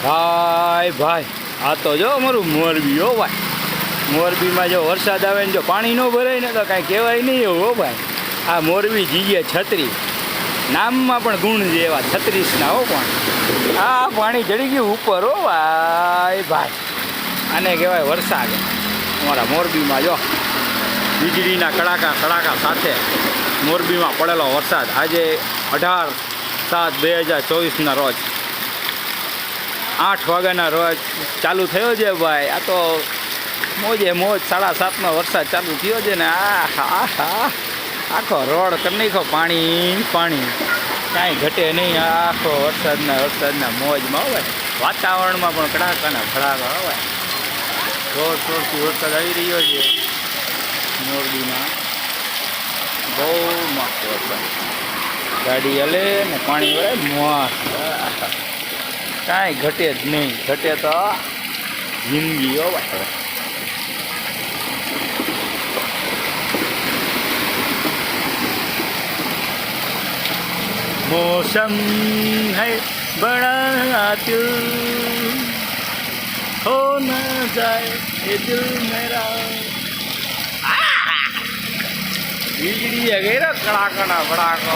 ભાઈ આ તો જો અમારું મોરબી હો ભાઈ. મોરબીમાં જો વરસાદ આવે ને જો પાણી ન ભરાય ને તો કાંઈ કહેવાય નહીં એવું હો ભાઈ. આ મોરબી જીજે છત્રી નામમાં પણ ગુણ છે એવા 36ના હો. પણ આ પાણી ચડી ગયું ઉપર હો ભાઈ. આને કહેવાય વરસાદ. અમારા મોરબીમાં જો વીજળીના કડાકા સાથે મોરબીમાં પડેલો વરસાદ. આજે 18/7/2024ના રોજ 8 વાગ્યાના રોજ ચાલુ થયો છે ભાઈ. આ તો મોજે મોજ 7:30નો વરસાદ ચાલુ થયો છે ને આખો રોડ કરી નાખો પાણી. કાંઈ ઘટે નહીં. આખો વરસાદના મોજમાં હોય. વાતાવરણમાં પણ કડાકાના કડાકા હોય. જોરથી વરસાદ આવી રહ્યો છે મોરબીમાં. બહુ મસ્ત વરસાદ. ગાડી હલે ને પાણી વળે મસ્ત. કાંઈ ઘટે જ નહીં. ઘટે તો જિંદગી હો ભાઈ. मौसम है बड़ा दिल हो न जाए ये दिल मेरा. વીજળી વગેરે કડાકાના ભડાકો.